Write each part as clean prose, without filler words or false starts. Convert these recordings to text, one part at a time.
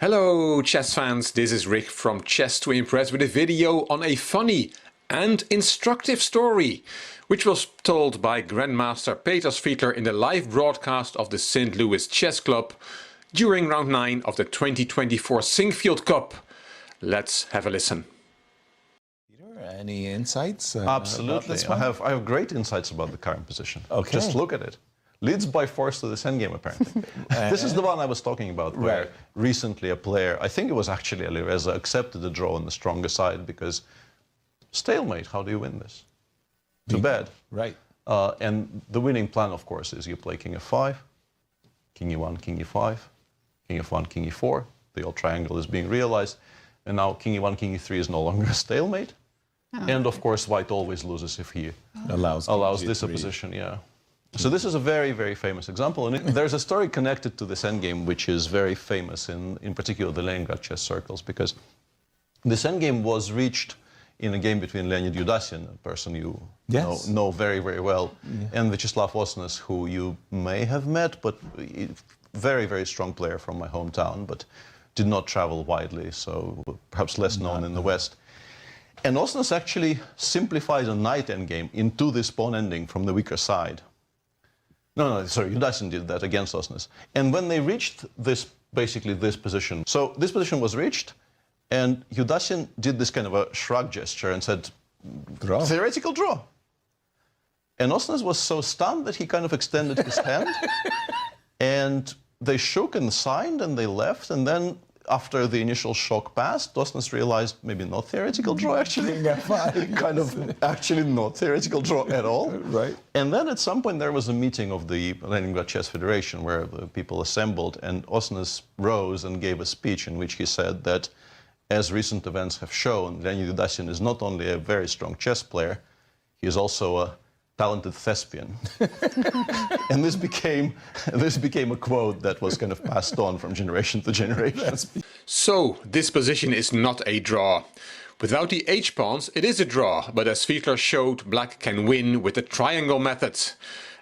Hello chess fans, this is Rick from Chess to Impress with a video on a funny and instructive story which was told by Grandmaster Peter Fiedler in the live broadcast of the St. Louis Chess Club during round 9 of the 2024 Singfield Cup. Let's have a listen. Peter, any insights? Absolutely. I have great insights about the current position. Okay. Just look at it. Leads by force to this endgame, apparently. This is the one I was talking about, where recently a player, I think it was actually Alireza, accepted the draw on the stronger side because stalemate, how do you win this? Too bad. Right. And the winning plan, of course, is you play king f5, king e1, king e5, king f1, king e4. The old triangle is being realized. And now king e1, king e3 is no longer a stalemate. Oh, and of course, white always loses if he allows this opposition. Yeah. So this is a very, very famous example. And there's a story connected to this endgame which is very famous in particular the Leningrad chess circles, because this endgame was reached in a game between Leonid Yudasin, a person you know very, very well, and Vyacheslav Osnes, who you may have met, but very, very strong player from my hometown, but did not travel widely, so perhaps less known in the West. And Osnes actually simplified a knight endgame into this pawn ending from the weaker side. No, sorry, Yudasin did that against Osnes. And when they reached this, basically this position, so this position was reached, and Yudasin did this kind of a shrug gesture and said, draw. Theoretical draw. And Osnes was so stunned that he kind of extended his hand, and they shook and signed, and they left, and then after the initial shock passed, Osnes realized maybe not theoretical draw, actually. Kind of actually not theoretical draw at all. Right. And then at some point there was a meeting of the Leningrad Chess Federation where the people assembled, and Osnes rose and gave a speech in which he said that, as recent events have shown, Leonid Yudasin is not only a very strong chess player, he is also a talented thespian. And this became a quote that was kind of passed on from generation to generation. So this position is not a draw. Without the h-pawns it is a draw, but as Fiedler showed, black can win with the triangle method.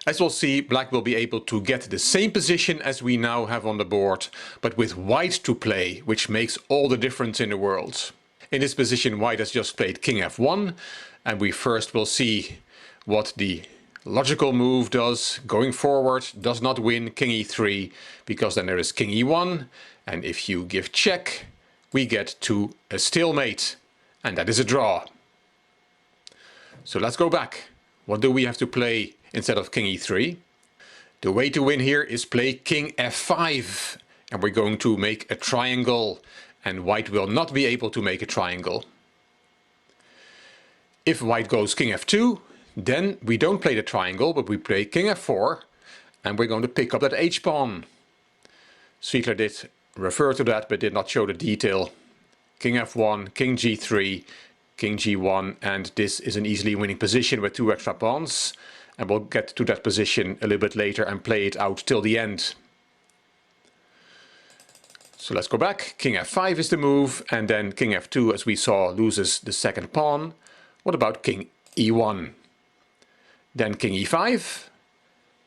As we'll see, black will be able to get the same position as we now have on the board, but with white to play, which makes all the difference in the world. In this position white has just played king f1, and we first will see what the logical move does going forward. Does not win king e3, because then there is king e1, and if you give check we get to a stalemate, and that is a draw. So let's go back. What do we have to play instead of king e3? The way to win here is play king f5, and we're going to make a triangle, and white will not be able to make a triangle. If white goes king f2, then we don't play the triangle, but we play king f4, and we're going to pick up that h-pawn. Fiedler did refer to that, but did not show the detail. King f1, king g3, king g1, and this is an easily winning position with 2 extra pawns. And we'll get to that position a little bit later and play it out till the end. So let's go back. King f5 is the move, and then king f2, as we saw, loses the second pawn. What about king e1? Then king e5,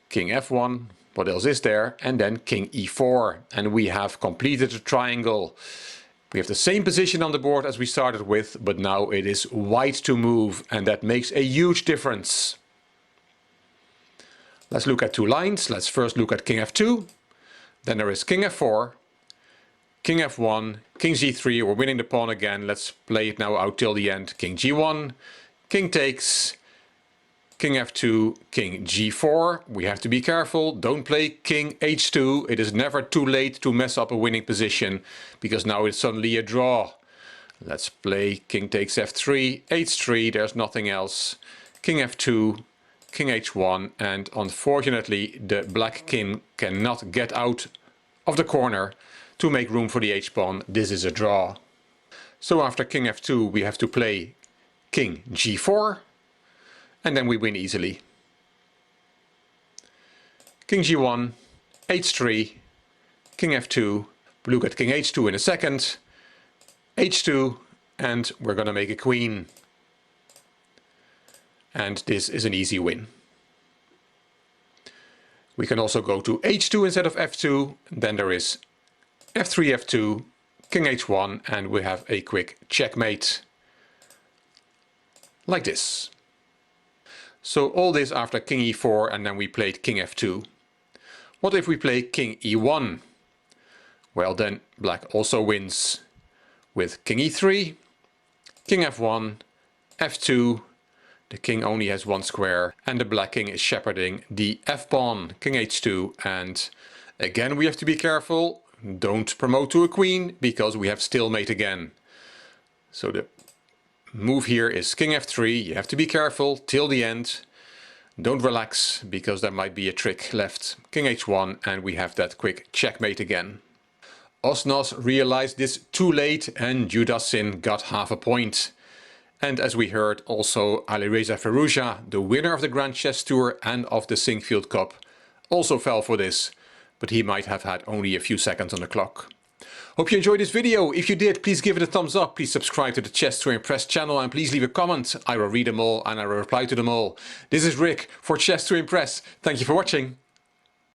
king f1, what else is there? And then king e4, and we have completed the triangle. We have the same position on the board as we started with, but now it is white to move, and that makes a huge difference. Let's look at 2 lines. Let's first look at king f2, then there is king f4, king f1, king g3, we're winning the pawn again. Let's play it now out till the end. King g1, king takes, king f2, king g4. We have to be careful. Don't play king h2. It is never too late to mess up a winning position, because now it's suddenly a draw. Let's play king takes f3, h3. There's nothing else. King f2, king h1, and unfortunately the black king cannot get out of the corner to make room for the h-pawn. This is a draw. So after king f2 we have to play king g4, and then we win easily. King g1, h3, king f2, we look at king h2 in a second, h2, and we're gonna make a queen. And this is an easy win. We can also go to h2 instead of f2, then there is f3, f2, king h1, and we have a quick checkmate. Like this. So all this after king e4, and then we played king f2. What if we play king e1? Well, then black also wins with king e3, king f1, f2. The king only has one square, and the black king is shepherding the f-pawn, king h2, and again we have to be careful. Don't promote to a queen, because we have stalemate again. So the move here is king f3. You have to be careful till the end. Don't relax, because there might be a trick left. King h1, and we have that quick checkmate again. Osnos realized this too late, and Judasin got half a point. And as we heard, also Alireza Firouzja, the winner of the Grand Chess Tour and of the Sinquefield Cup, also fell for this, but he might have had only a few seconds on the clock. Hope you enjoyed this video. If you did, please give it a thumbs up, please subscribe to the Chess to Impress channel, and please leave a comment. I will read them all and I will reply to them all. This is Rick for Chess to Impress. Thank you for watching.